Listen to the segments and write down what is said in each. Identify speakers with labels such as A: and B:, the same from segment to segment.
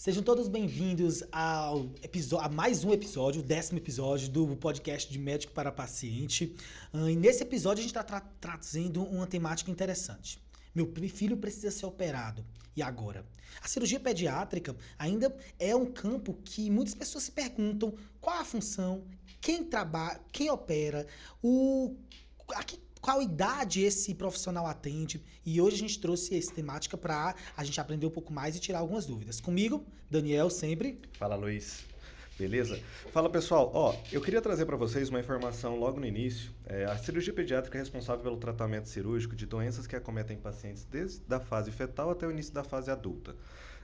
A: Sejam todos bem-vindos a mais um episódio, o 10º episódio do podcast de Médico para Paciente. E nesse episódio a gente está trazendo uma temática interessante. Meu filho precisa ser operado. E agora? A cirurgia pediátrica ainda é um campo que muitas pessoas se perguntam qual a função, quem trabalha, quem opera, qual idade esse profissional atende. E hoje a gente trouxe essa temática para a gente aprender um pouco mais e tirar algumas dúvidas. Comigo, Daniel, sempre.
B: Fala, Luiz. Beleza? Fala, pessoal. Eu queria trazer para vocês uma informação logo no início. A cirurgia pediátrica é responsável pelo tratamento cirúrgico de doenças que acometem pacientes desde a fase fetal até o início da fase adulta,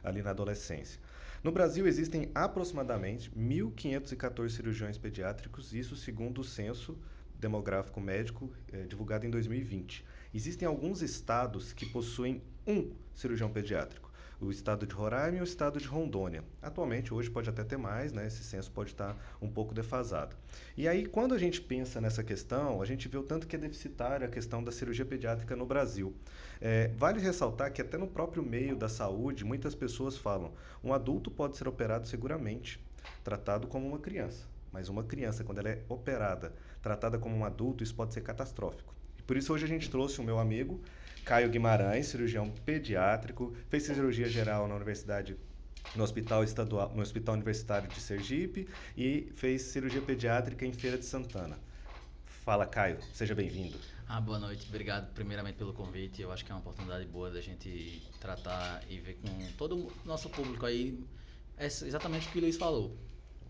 B: ali na adolescência. No Brasil, existem aproximadamente 1.514 cirurgiões pediátricos, isso segundo o censo demográfico médico divulgado em 2020. Existem alguns estados que possuem um cirurgião pediátrico. O estado de Roraima e o estado de Rondônia. Atualmente, hoje pode até ter mais, né? Esse censo pode estar um pouco defasado. E aí, quando a gente pensa nessa questão, a gente vê o tanto que é deficitária a questão da cirurgia pediátrica no Brasil. Vale ressaltar que até no próprio meio da saúde, muitas pessoas falam, um adulto pode ser operado seguramente, tratado como uma criança. Mas uma criança, quando ela é operada, tratada como um adulto, isso pode ser catastrófico. E por isso hoje a gente trouxe o meu amigo Caio Guimarães, cirurgião pediátrico, fez cirurgia geral no Hospital Universitário de Sergipe e fez cirurgia pediátrica em Feira de Santana. Fala, Caio, seja bem-vindo.
C: Boa noite, obrigado primeiramente pelo convite. Eu acho que é uma oportunidade boa da gente tratar e ver com todo o nosso público aí exatamente o que o Luiz falou.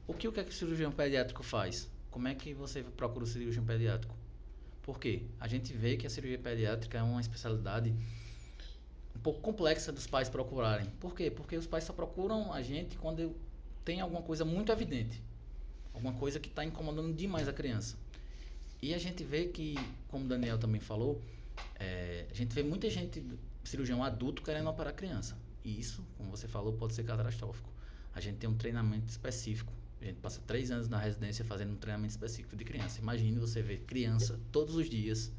C: O que é que o cirurgião pediátrico faz? Como é que você procura o cirurgião pediátrico? Por quê? A gente vê que a cirurgia pediátrica é uma especialidade um pouco complexa dos pais procurarem. Por quê? Porque os pais só procuram a gente quando tem alguma coisa muito evidente. Alguma coisa que está incomodando demais a criança. E a gente vê que, como o Daniel também falou, a gente vê muita gente, cirurgião adulto, querendo operar criança. E isso, como você falou, pode ser catastrófico. A gente tem um treinamento específico. A gente passa 3 anos na residência fazendo um treinamento específico de criança. Imagine você ver criança todos os dias,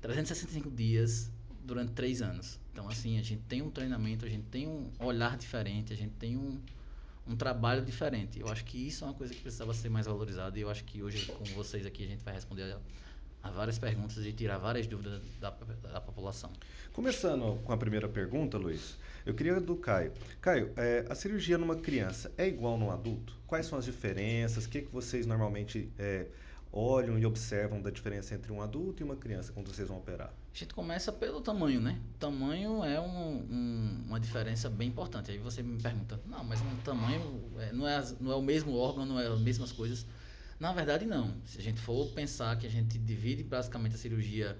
C: 365 dias, durante 3 anos. Então, assim, a gente tem um treinamento, a gente tem um olhar diferente, a gente tem um trabalho diferente. Eu acho que isso é uma coisa que precisava ser mais valorizada e eu acho que hoje, com vocês aqui, a gente vai responder a várias perguntas e tirar várias dúvidas da população.
B: Começando com a primeira pergunta, Luiz, eu queria do Caio. Caio, a cirurgia numa criança é igual num adulto? Quais são as diferenças? O que vocês normalmente olham e observam da diferença entre um adulto e uma criança quando vocês vão operar?
C: A gente começa pelo tamanho, né? O tamanho é uma diferença bem importante. Aí você me pergunta, não, mas o tamanho não é o mesmo órgão, não é as mesmas coisas. Na verdade, não. Se a gente for pensar que a gente divide basicamente a cirurgia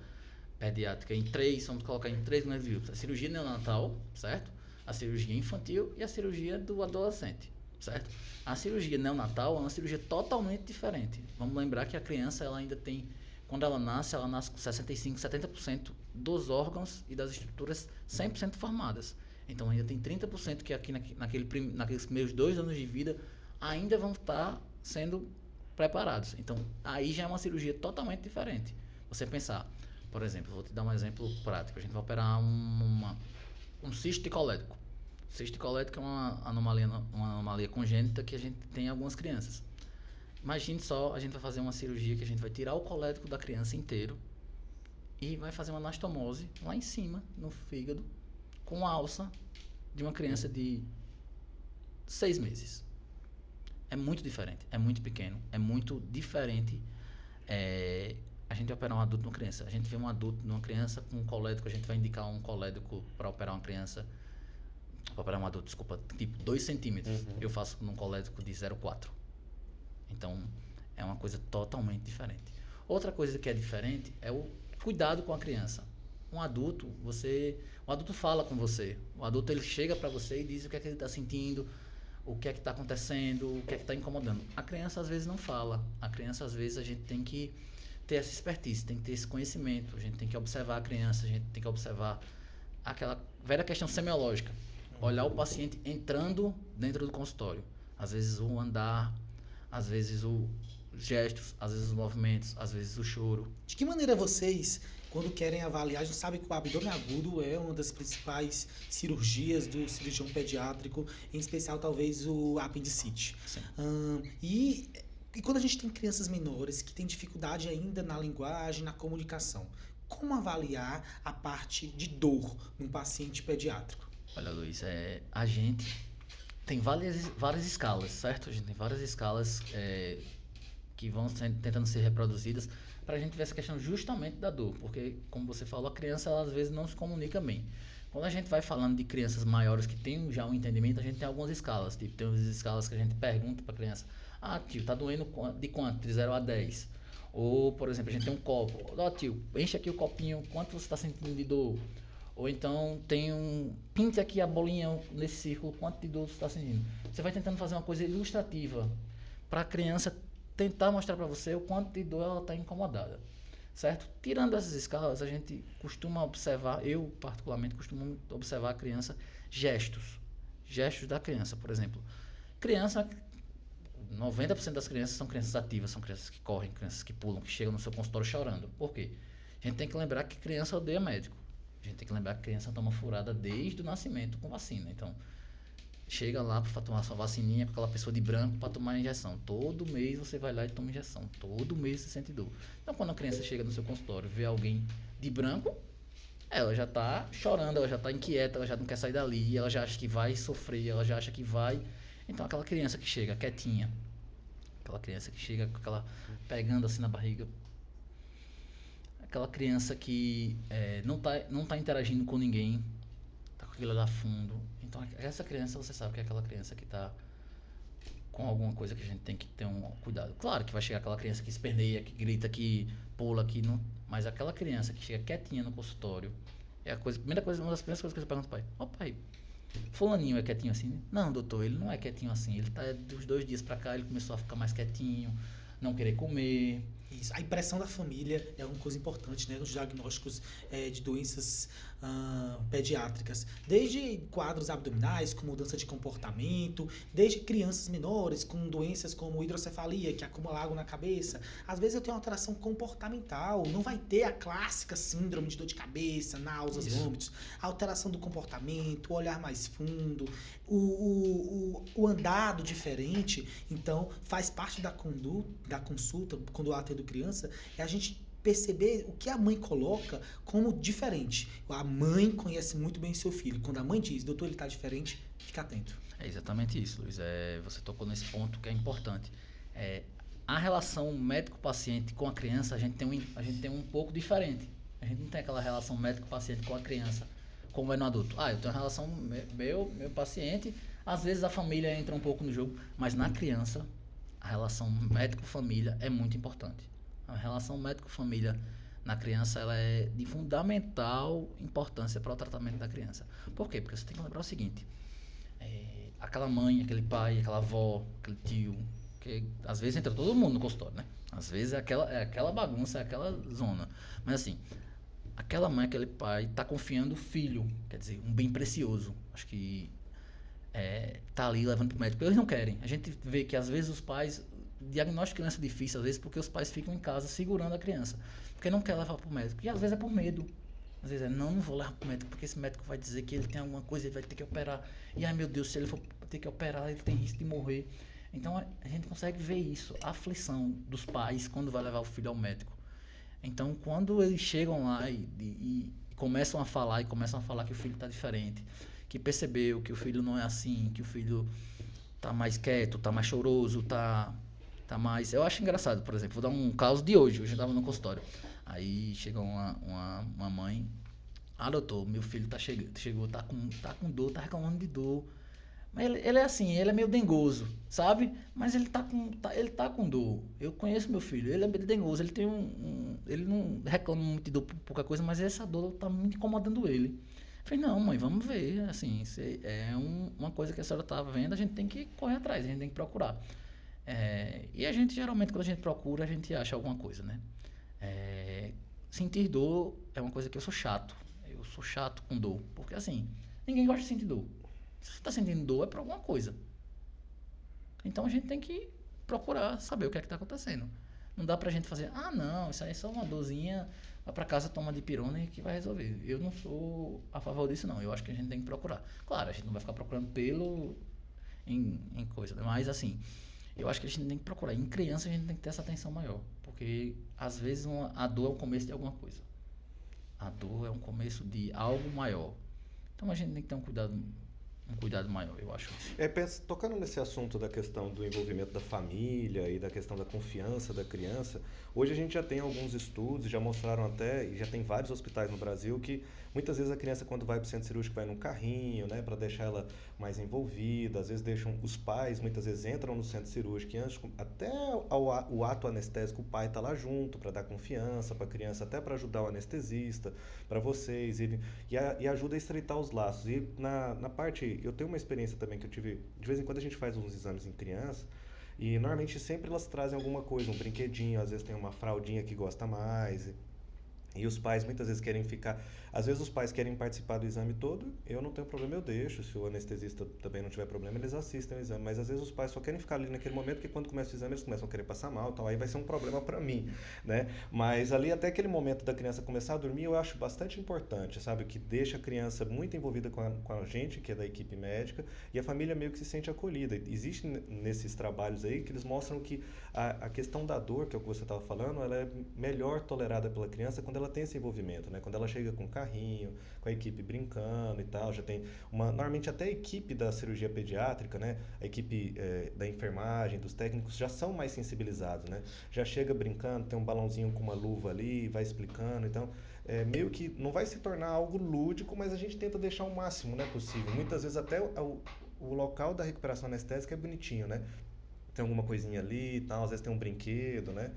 C: pediátrica em 3, vamos colocar em 3 grandes grupos. A cirurgia neonatal, certo? A cirurgia infantil e a cirurgia do adolescente, certo? A cirurgia neonatal é uma cirurgia totalmente diferente. Vamos lembrar que a criança, ela ainda tem, quando ela nasce com 65%, 70% dos órgãos e das estruturas 100% formadas. Então ainda tem 30% que aqui naqueles primeiros 2 anos de vida ainda vão estar sendo preparados. Então aí já é uma cirurgia totalmente diferente. Você pensar, por exemplo, vou te dar um exemplo prático. A gente vai operar um cisto colédoco. Cisto colédoco é uma anomalia congênita que a gente tem em algumas crianças. Imagine só, a gente vai fazer uma cirurgia que a gente vai tirar o colédoco da criança inteiro e vai fazer uma anastomose lá em cima, no fígado, com a alça de uma criança de 6 meses. É muito diferente, é muito pequeno, é muito diferente. A gente vai operar um adulto numa criança. A gente vê um adulto numa criança com um colédoco, a gente vai indicar um colédoco para operar uma criança, para operar um adulto, desculpa, tipo 2 centímetros. Eu faço num colédoco de 0,4. Então, é uma coisa totalmente diferente. Outra coisa que é diferente é o cuidado com a criança. Um adulto, o adulto fala com você. O adulto, ele chega para você e diz o que é que ele está sentindo, o que é que está acontecendo, o que é que está incomodando. A criança, às vezes, não fala. A criança, às vezes, a gente tem que ter essa expertise, tem que ter esse conhecimento. A gente tem que observar a criança, a gente tem que observar aquela velha questão semiológica. Olhar o paciente entrando dentro do consultório. Às vezes, o andar, às vezes, os gestos, às vezes, os movimentos, às vezes, o choro.
A: De que maneira vocês quando querem avaliar, a gente sabe que o abdômen agudo é uma das principais cirurgias do cirurgião pediátrico, em especial talvez o apendicite.
C: Sim.
A: E quando a gente tem crianças menores que têm dificuldade ainda na linguagem, na comunicação, como avaliar a parte de dor num paciente pediátrico?
C: Olha, Luiz, a gente tem várias escalas, certo? A gente tem várias escalas que vão tentando ser reproduzidas para a gente ver essa questão justamente da dor, porque, como você falou, a criança ela, às vezes não se comunica bem. Quando a gente vai falando de crianças maiores que têm já um entendimento, a gente tem algumas escalas. Tipo, tem umas escalas que a gente pergunta para a criança: ah, tio, tá doendo de quanto? De 0 a 10. Ou, por exemplo, a gente tem um copo. Ó, tio, enche aqui o copinho, quanto você está sentindo de dor? Ou então pinte aqui a bolinha nesse círculo, quanto de dor você está sentindo? Você vai tentando fazer uma coisa ilustrativa para a criança tentar mostrar para você o quanto de dor ela está incomodada, certo? Tirando essas escalas, a gente costuma observar, eu particularmente costumo observar a criança, gestos da criança, por exemplo. 90% das crianças são crianças ativas, são crianças que correm, crianças que pulam, que chegam no seu consultório chorando. Por quê? A gente tem que lembrar que criança odeia médico. A gente tem que lembrar que criança toma furada desde o nascimento com vacina. Então, chega lá para tomar sua vacininha com aquela pessoa de branco para tomar a injeção. Todo mês você vai lá e toma injeção. Todo mês você sente dor. Então, quando a criança chega no seu consultório e vê alguém de branco, ela já está chorando, ela já está inquieta, ela já não quer sair dali, ela já acha que vai sofrer, ela já acha que vai. Então, aquela criança que chega quietinha, aquela criança que chega com aquela pegando assim na barriga, aquela criança que não tá interagindo com ninguém, tá com aquilo lá fundo. Então, essa criança, você sabe que é aquela criança que tá com alguma coisa que a gente tem que ter um cuidado. Claro que vai chegar aquela criança que esperneia, que grita, que pula, que não... Mas aquela criança que chega quietinha no consultório, uma das primeiras coisas que eu pergunto pro pai: ó, pai, fulaninho é quietinho assim? Não, doutor, ele não é quietinho assim. Ele tá dos 2 dias pra cá, ele começou a ficar mais quietinho, não querer comer.
A: Isso. A impressão da família é uma coisa importante, né, nos diagnósticos de doenças pediátricas. Desde quadros abdominais, com mudança de comportamento, desde crianças menores com doenças como hidrocefalia, que acumula água na cabeça. Às vezes eu tenho uma alteração comportamental, não vai ter a clássica síndrome de dor de cabeça, náuseas, vômitos. A alteração do comportamento, o olhar mais fundo, o andado diferente. Então, faz parte da consulta, quando eu atendo criança, é a gente perceber o que a mãe coloca como diferente. A mãe conhece muito bem seu filho. Quando a mãe diz: doutor, ele está diferente, fica atento.
C: É exatamente isso, Luiz. Você tocou nesse ponto que é importante. A relação médico-paciente com a criança, a gente tem um pouco diferente. A gente não tem aquela relação médico-paciente com a criança como é no adulto. Eu tenho uma relação meu paciente, às vezes a família entra um pouco no jogo, mas na criança, a relação médico-família é muito importante. A relação médico-família na criança ela é de fundamental importância para o tratamento da criança. Por quê? Porque você tem que lembrar o seguinte: aquela mãe, aquele pai, aquela avó, aquele tio, que às vezes entra todo mundo no consultório, né? Às vezes é aquela bagunça, é aquela zona. Mas assim, aquela mãe, aquele pai tá confiando o filho, quer dizer, um bem precioso. Acho que tá ali levando pro médico. Eles não querem. A gente vê que às vezes os pais... Diagnóstico de criança é difícil, às vezes, porque os pais ficam em casa segurando a criança. Porque não quer levar pro médico. E às vezes é por medo. Às vezes não vou levar pro médico, porque esse médico vai dizer que ele tem alguma coisa, ele vai ter que operar. E ai meu Deus, se ele for ter que operar, ele tem risco de morrer. Então a gente consegue ver isso, a aflição dos pais quando vai levar o filho ao médico. Então quando eles chegam lá e começam a falar, que o filho está diferente, que percebeu que o filho não é assim, que o filho tá mais quieto, tá mais choroso, tá mais... Eu acho engraçado, por exemplo, vou dar um caso de hoje. Hoje eu estava no consultório. Aí chegou uma mãe: doutor, meu filho chegou, tá com dor, tá reclamando de dor. Mas ele é assim, ele é meio dengoso, sabe? Mas ele tá com dor. Eu conheço meu filho, ele é meio dengoso, ele tem ele não reclama muito de dor por pouca coisa, mas essa dor tá muito incomodando ele. Eu falei: não, mãe, vamos ver, assim, uma coisa que a senhora tá vendo, a gente tem que correr atrás, a gente tem que procurar. E a gente, geralmente, quando a gente procura, a gente acha alguma coisa, né? Sentir dor é uma coisa que eu sou chato. Eu sou chato com dor. Porque, assim, ninguém gosta de sentir dor. Se você está sentindo dor, é por alguma coisa. Então, a gente tem que procurar saber o que é que está acontecendo. Não dá pra gente fazer, não, isso aí é só uma dorzinha, vai pra casa, toma dipirona e que vai resolver. Eu não sou a favor disso, não. Eu acho que a gente tem que procurar. Claro, a gente não vai ficar procurando pelo em coisa, né? Mas assim, eu acho que a gente tem que procurar. Em criança a gente tem que ter essa atenção maior, porque às vezes a dor é o começo de alguma coisa. A dor é um começo de algo maior. Então a gente tem que ter um cuidado maior, eu acho isso.
B: Tocando nesse assunto da questão do envolvimento da família e da questão da confiança da criança, hoje a gente já tem alguns estudos, já mostraram até, e já tem vários hospitais no Brasil, que muitas vezes a criança quando vai para o centro cirúrgico vai num carrinho, né, para deixar ela mais envolvida, às vezes deixam, os pais muitas vezes entram no centro cirúrgico e antes, até o ato anestésico, o pai está lá junto para dar confiança para a criança, até para ajudar o anestesista, para vocês, e ajuda a estreitar os laços. E na parte, eu tenho uma experiência também que eu tive, de vez em quando a gente faz uns exames em criança, e normalmente sempre elas trazem alguma coisa, um brinquedinho, às vezes tem uma fraldinha que gosta mais, e os pais muitas vezes querem ficar... Às vezes os pais querem participar do exame todo, eu não tenho problema, eu deixo. Se o anestesista também não tiver problema, eles assistem o exame. Mas às vezes os pais só querem ficar ali naquele momento, porque quando começa o exame eles começam a querer passar mal, então aí vai ser um problema para mim, né? Mas ali até aquele momento da criança começar a dormir, eu acho bastante importante, sabe? Que deixa a criança muito envolvida com a gente, que é da equipe médica, e a família meio que se sente acolhida. Existem nesses trabalhos aí que eles mostram que a questão da dor, que é o que você estava falando, ela é melhor tolerada pela criança quando ela tem esse envolvimento, né? Quando ela chega com carrinho, com a equipe brincando e tal, já tem normalmente até a equipe da cirurgia pediátrica, né? A equipe da enfermagem, dos técnicos já são mais sensibilizados, né? Já chega brincando, tem um balãozinho com uma luva ali, vai explicando, então meio que não vai se tornar algo lúdico, mas a gente tenta deixar o máximo, né, possível. Muitas vezes até o local da recuperação anestésica é bonitinho, né? Tem alguma coisinha ali e tal, às vezes tem um brinquedo, né?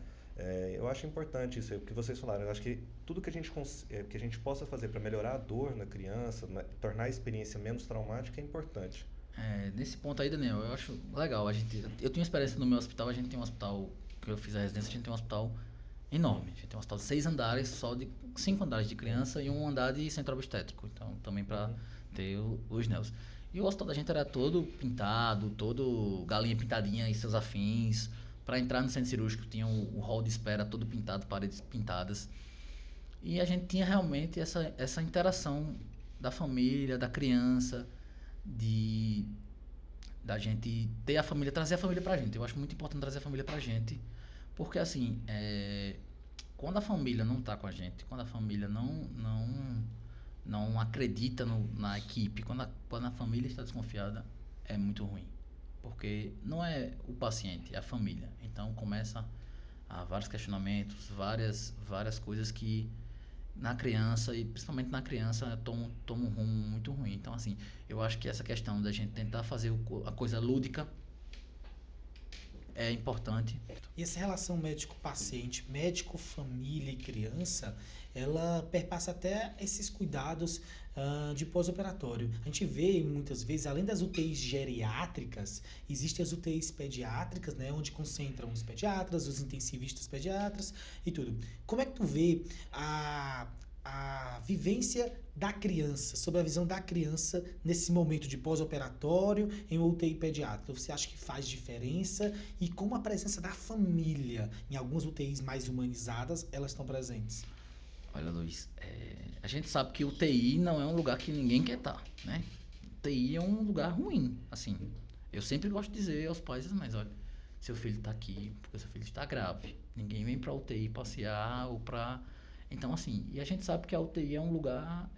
B: Eu acho importante isso aí, o que vocês falaram. Eu acho que tudo que a gente possa fazer para melhorar a dor na criança, né, tornar a experiência menos traumática é importante.
C: Nesse ponto aí, Daniel, eu acho legal. Eu tenho experiência no meu hospital, a gente tem um hospital, que eu fiz a residência, a gente tem um hospital enorme. A gente tem um hospital de 6 andares, só de 5 andares de criança e um andar de centro obstétrico. Então, também para ter os NEOs. E o hospital da gente era todo pintado, todo galinha pintadinha e seus afins. Para entrar no centro cirúrgico tinha o hall de espera todo pintado, paredes pintadas. E a gente tinha realmente essa interação da família, da criança, da gente ter a família, trazer a família pra gente. Eu acho muito importante trazer a família pra gente, porque assim, quando a família não tá com a gente, quando a família não acredita na equipe, quando a família está desconfiada, é muito ruim. Porque não é o paciente, é a família. Então começa a vários questionamentos, várias coisas que na criança, e principalmente na criança, tomam um rumo muito ruim. Então assim, eu acho que essa questão da gente tentar fazer a coisa lúdica é importante.
A: E essa relação médico-paciente, médico-família e criança, ela perpassa até esses cuidados de pós-operatório. A gente vê muitas vezes, além das UTIs geriátricas, existem as UTIs pediátricas, né, onde concentram os pediatras, os intensivistas pediatras e tudo. Como é que tu vê a vivência da criança, sobre a visão da criança nesse momento de pós-operatório em UTI pediátrica? Você acha que faz diferença? E como a presença da família em algumas UTIs mais humanizadas, elas estão presentes?
C: Olha, Luiz, a gente sabe que UTI não é um lugar que ninguém quer estar, né? UTI é um lugar ruim, assim. Eu sempre gosto de dizer aos pais, mas olha, seu filho está aqui porque seu filho está grave. Ninguém vem para UTI passear ou para... Então, assim, e a gente sabe que a UTI é um lugar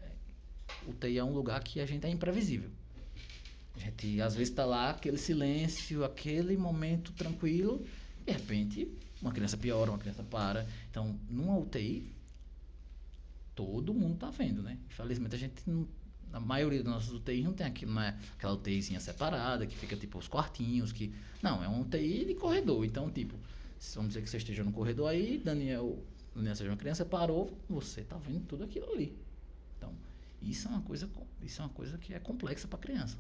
C: que a gente é imprevisível. A gente, às vezes, está lá, aquele silêncio, aquele momento tranquilo, de repente, uma criança piora, uma criança para. Então, numa UTI, todo mundo está vendo, né? Infelizmente, a gente não... Na maioria das nossas UTIs não tem não é aquela UTIzinha separada, que fica, tipo, os quartinhos, que... Não, é uma UTI de corredor. Então, tipo, vamos dizer que você esteja no corredor aí, Daniel seja uma criança, parou, você está vendo tudo aquilo ali. Então, isso é uma coisa que é complexa para a criança.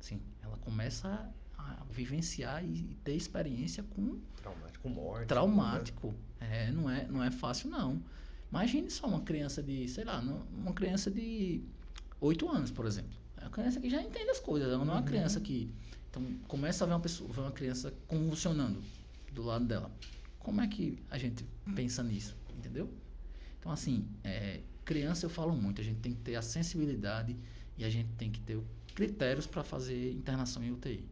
C: Assim, ela começa a vivenciar e ter experiência com...
B: Traumático, morte.
C: Traumático. Né? Não é fácil, não. Imagine só uma criança de, sei lá, uma criança de 8 anos, por exemplo. É uma criança que já entende as coisas, ela não é uma criança que... Então, começa a ver uma criança convulsionando do lado dela. Como é que a gente pensa nisso? Entendeu? Então, assim, criança eu falo muito, a gente tem que ter a sensibilidade e a gente tem que ter critérios para fazer internação em UTI.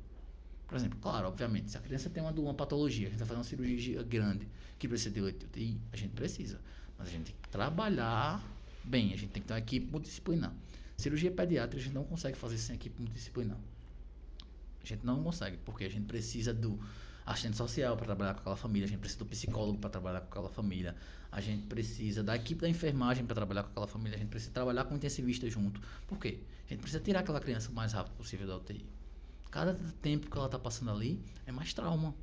C: Por exemplo, claro, obviamente, se a criança tem uma patologia, a gente vai fazer uma cirurgia grande que precisa de UTI, a gente precisa. Mas a gente tem que trabalhar bem, a gente tem que ter uma equipe multidisciplinar. Cirurgia pediátrica a gente não consegue fazer sem equipe multidisciplinar. A gente não consegue, porque a gente precisa do assistente social para trabalhar com aquela família, a gente precisa do psicólogo para trabalhar com aquela família, a gente precisa da equipe da enfermagem para trabalhar com aquela família, a gente precisa trabalhar com o intensivista junto. Por quê? A gente precisa tirar aquela criança o mais rápido possível da UTI. Cada tempo que ela está passando ali é mais trauma.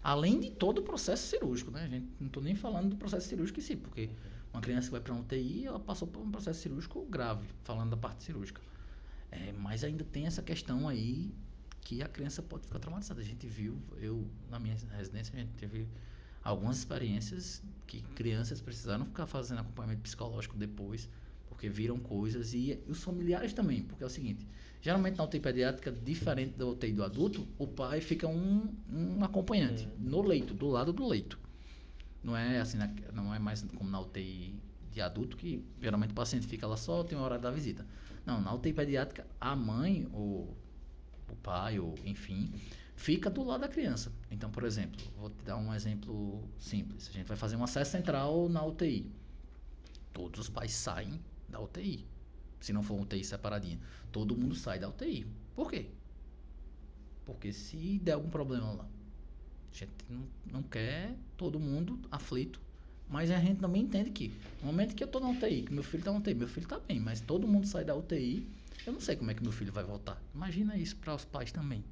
C: Além de todo o processo cirúrgico, né? A gente não estou nem falando do processo cirúrgico em si, porque uma criança que vai para uma UTI, ela passou por um processo cirúrgico grave, falando da parte cirúrgica. Mas ainda tem essa questão aí que a criança pode ficar traumatizada. A gente viu, na minha residência, a gente teve algumas experiências que crianças precisaram ficar fazendo acompanhamento psicológico depois, porque viram coisas, e os familiares também, porque é o seguinte, geralmente na UTI pediátrica, diferente da UTI do adulto, o pai fica um acompanhante no leito, do lado do leito. Não é assim, não é mais como na UTI de adulto, que geralmente o paciente fica lá só, tem uma hora da visita. Não, na UTI pediátrica, a mãe, ou o pai, ou enfim, fica do lado da criança. Então, por exemplo, vou te dar um exemplo simples. A gente vai fazer um acesso central na UTI. Todos os pais saem da UTI. Se não for uma UTI separadinha, todo mundo sai da UTI. Por quê? Porque se der algum problema lá, a gente não quer todo mundo aflito, mas a gente também entende que no momento que eu estou na UTI, que meu filho está na UTI, meu filho está bem, mas todo mundo sai da UTI, eu não sei como é que meu filho vai voltar. Imagina isso para os pais também.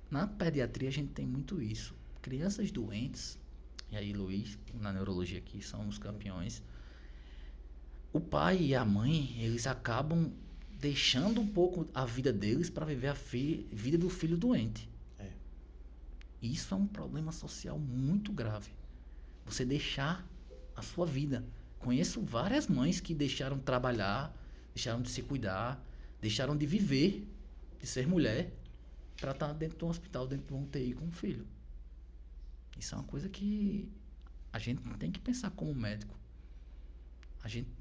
C: Na pediatria a gente tem muito isso. Crianças doentes, e aí Luiz, na neurologia aqui, são os campeões. O pai e a mãe, eles acabam deixando um pouco a vida deles para viver a vida do filho doente. Isso é um problema social muito grave. Você deixar a sua vida. Conheço várias mães que deixaram de trabalhar, deixaram de se cuidar, deixaram de viver, de ser mulher, para estar dentro de um hospital, dentro de um UTI com um filho. Isso é uma coisa que a gente tem que pensar como médico.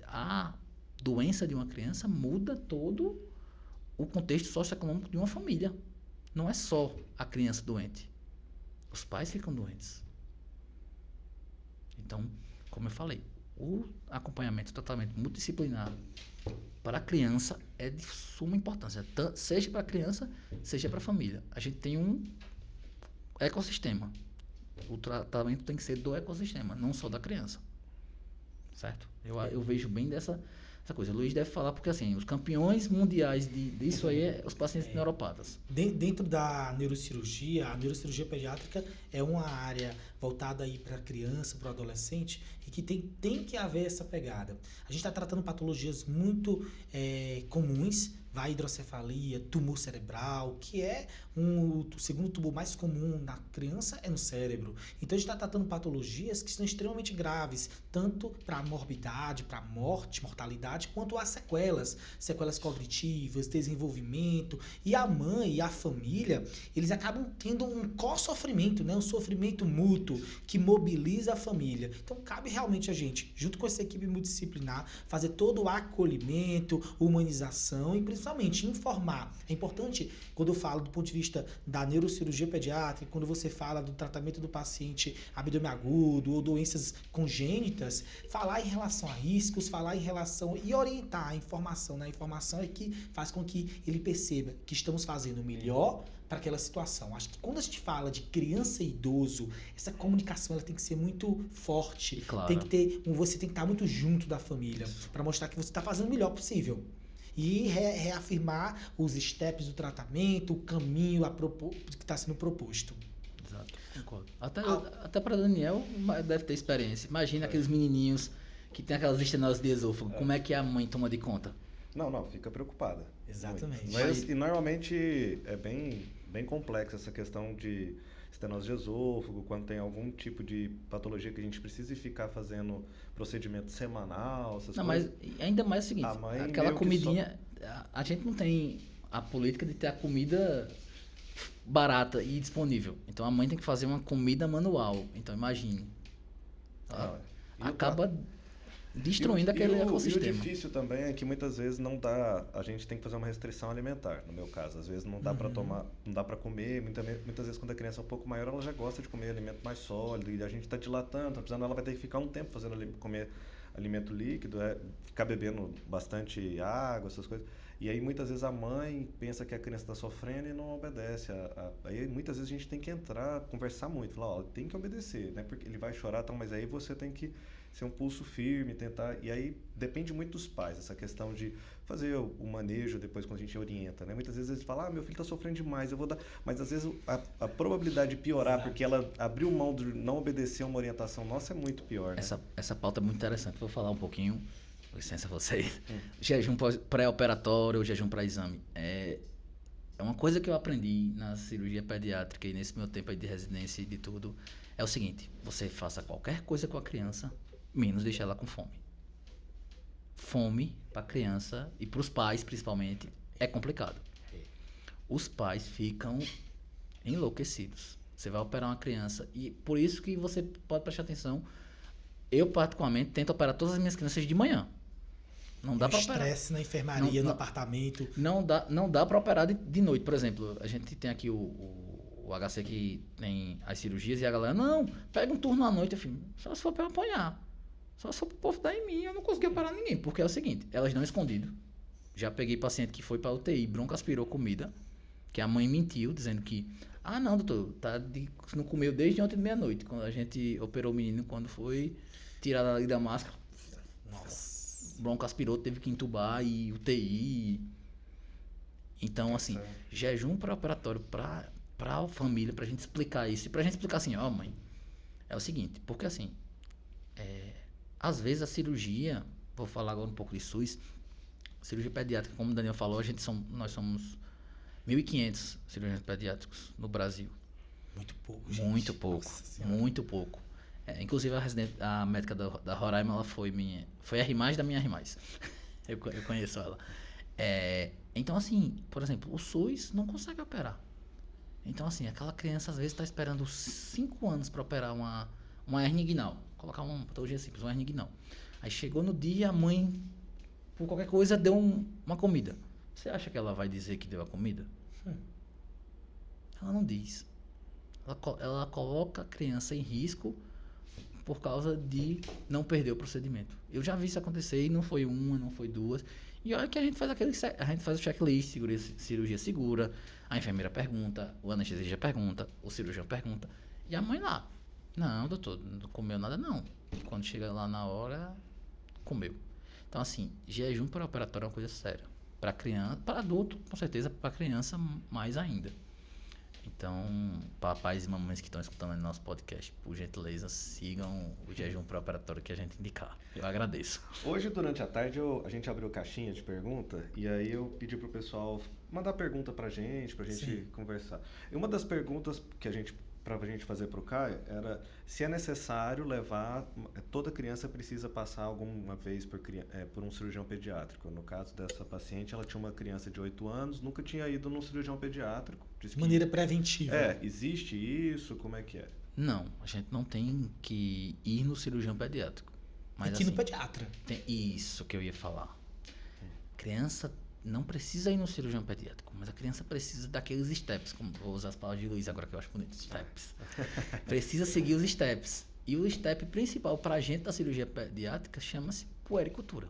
C: A doença de uma criança muda todo o contexto socioeconômico de uma família. Não é só a criança doente. Os pais ficam doentes. Então, como eu falei, o acompanhamento, o tratamento multidisciplinar para a criança é de suma importância, seja para a criança, seja para a família. A gente tem um ecossistema. O tratamento tem que ser do ecossistema, não só da criança. Certo? Eu vejo bem dessa coisa. O Luiz deve falar, porque assim, os campeões mundiais disso aí é os pacientes neuropatas.
A: Dentro da neurocirurgia, a neurocirurgia pediátrica é uma área voltada aí para a criança, para o adolescente, e que tem que haver essa pegada. A gente está tratando patologias muito comuns, hidrocefalia, tumor cerebral, que é o segundo tumor mais comum na criança é no cérebro. Então a gente está tratando patologias que são extremamente graves, tanto para a morbidade, para a mortalidade, quanto as sequelas cognitivas, desenvolvimento. E a mãe e a família, eles acabam tendo um co-sofrimento, né? Um sofrimento mútuo que mobiliza a família. Então cabe realmente a gente, junto com essa equipe multidisciplinar, fazer todo o acolhimento, humanização e principalmente informar. É importante, quando eu falo do ponto de vista da neurocirurgia pediátrica, quando você fala do tratamento do paciente abdômen agudo ou doenças congênitas, falar em relação a riscos, falar em relação e orientar a informação. Né? A informação é que faz com que ele perceba que estamos fazendo o melhor para aquela situação. Acho que quando a gente fala de criança e idoso, essa comunicação ela tem que ser muito forte.
C: Claro.
A: Você tem que estar muito junto da família para mostrar que você está fazendo o melhor possível. E reafirmar os steps do tratamento, o caminho que está sendo proposto.
C: Exato, concordo. Até para Daniel deve ter experiência. Imagina aqueles menininhos que tem aquelas estenoses de esôfago. Como é que a mãe toma de conta?
B: Não, fica preocupada.
A: Exatamente.
B: E normalmente é bem complexa essa questão de estenose de esôfago, quando tem algum tipo de patologia que a gente precisa ficar fazendo procedimento semanal, essas coisas.
C: Mas ainda mais é o seguinte, aquela comidinha, a gente não tem a política de ter a comida barata e disponível. Então a mãe tem que fazer uma comida manual. Então imagine. Ela acaba destruindo aquele ecossistema.
B: E o difícil também é que muitas vezes não dá, a gente tem que fazer uma restrição alimentar, no meu caso. Às vezes não dá para tomar, não dá para comer. Muitas vezes quando a criança é um pouco maior, ela já gosta de comer alimento mais sólido e a gente está dilatando, tá precisando, ela vai ter que ficar um tempo comer alimento líquido, ficar bebendo bastante água, essas coisas. E aí muitas vezes a mãe pensa que a criança está sofrendo e não obedece. Aí muitas vezes a gente tem que entrar, conversar muito, falar, ó, tem que obedecer, né? Porque ele vai chorar, então, mas aí você tem que ser um pulso firme, tentar. E aí depende muito dos pais, essa questão de fazer o manejo depois quando a gente orienta, né? Muitas vezes eles falam, meu filho está sofrendo demais, eu vou dar. Mas às vezes a probabilidade de piorar, porque ela abriu mão de não obedecer a uma orientação nossa, é muito pior, né?
C: Essa pauta é muito interessante. Vou falar um pouquinho. Licença vocês. Jejum pré-operatório, jejum para exame. É uma coisa que eu aprendi na cirurgia pediátrica e nesse meu tempo aí de residência e de tudo. É o seguinte: você faça qualquer coisa com a criança, menos deixar ela com fome. Fome para a criança e para os pais, principalmente, é complicado. Os pais ficam enlouquecidos. Você vai operar uma criança e por isso que você pode prestar atenção. Eu, particularmente, tento operar todas as minhas crianças de manhã. Não dá para operar.
A: Estresse na enfermaria, no apartamento.
C: Não dá para operar de noite. Por exemplo, a gente tem aqui o HC que tem as cirurgias e a galera, não, pega um turno à noite, eu filho, só se for para eu apanhar. Só se for para o povo dar em mim, eu não consegui operar ninguém. Porque é o seguinte, elas não escondido. Já peguei paciente que foi para UTI, broncoaspirou comida, que a mãe mentiu, dizendo que, não, doutor, não comeu desde ontem de meia-noite. Quando a gente operou o menino, quando foi tirado ali da máscara,
A: Nossa.
C: Broncoaspirou, teve que entubar e UTI. Então, assim, jejum pré-operatório para a família, pra gente explicar isso. E pra gente explicar assim, mãe, é o seguinte, porque assim, às vezes a cirurgia, vou falar agora um pouco de SUS, cirurgia pediátrica, como o Daniel falou, nós somos 1.500 cirurgiões pediátricos no Brasil.
A: Muito pouco, gente.
C: Muito pouco, muito pouco. Inclusive a médica da Roraima, ela foi a R+, da minha R+. Eu conheço ela. Então, assim, por exemplo, o SUS não consegue operar. Então, assim, aquela criança às vezes está esperando 5 anos para operar uma hernia inguinal. Colocar uma patologia simples, uma hernia inguinal. Aí chegou no dia, a mãe, por qualquer coisa, deu uma comida. Você acha que ela vai dizer que deu a comida? Ela não diz. Ela coloca a criança em risco por causa de não perder o procedimento. Eu já vi isso acontecer e não foi uma, não foi duas. E olha que a gente faz o checklist, cirurgia segura, a enfermeira pergunta, o anestesista pergunta, o cirurgião pergunta, e a mãe lá, não, doutor, não comeu nada não. E quando chega lá na hora, comeu. Então, assim, jejum pré-operatório é uma coisa séria. Para criança, para adulto, com certeza, para criança mais ainda. Então, papais e mamães que estão escutando no nosso podcast, por gentileza, sigam o jejum pré-operatório que a gente indicar. Eu agradeço.
B: Hoje, durante a tarde, a gente abriu caixinha de pergunta e aí eu pedi pro pessoal mandar pergunta pra gente conversar. E uma das perguntas pra gente fazer pro Caio era se é necessário levar, toda criança precisa passar alguma vez por um cirurgião pediátrico. No caso dessa paciente, ela tinha uma criança de 8 anos, nunca tinha ido num cirurgião pediátrico.
A: De maneira preventiva.
B: Existe isso? Como é que é?
C: Não, a gente não tem que ir no cirurgião pediátrico. Mas
A: aqui no pediatra.
C: Isso que eu ia falar. Criança não precisa ir no cirurgião pediátrico, mas a criança precisa daqueles steps, como vou usar as palavras de Luiz agora que eu acho bonito, steps. Precisa seguir os steps. E o step principal para a gente da cirurgia pediátrica chama-se puericultura.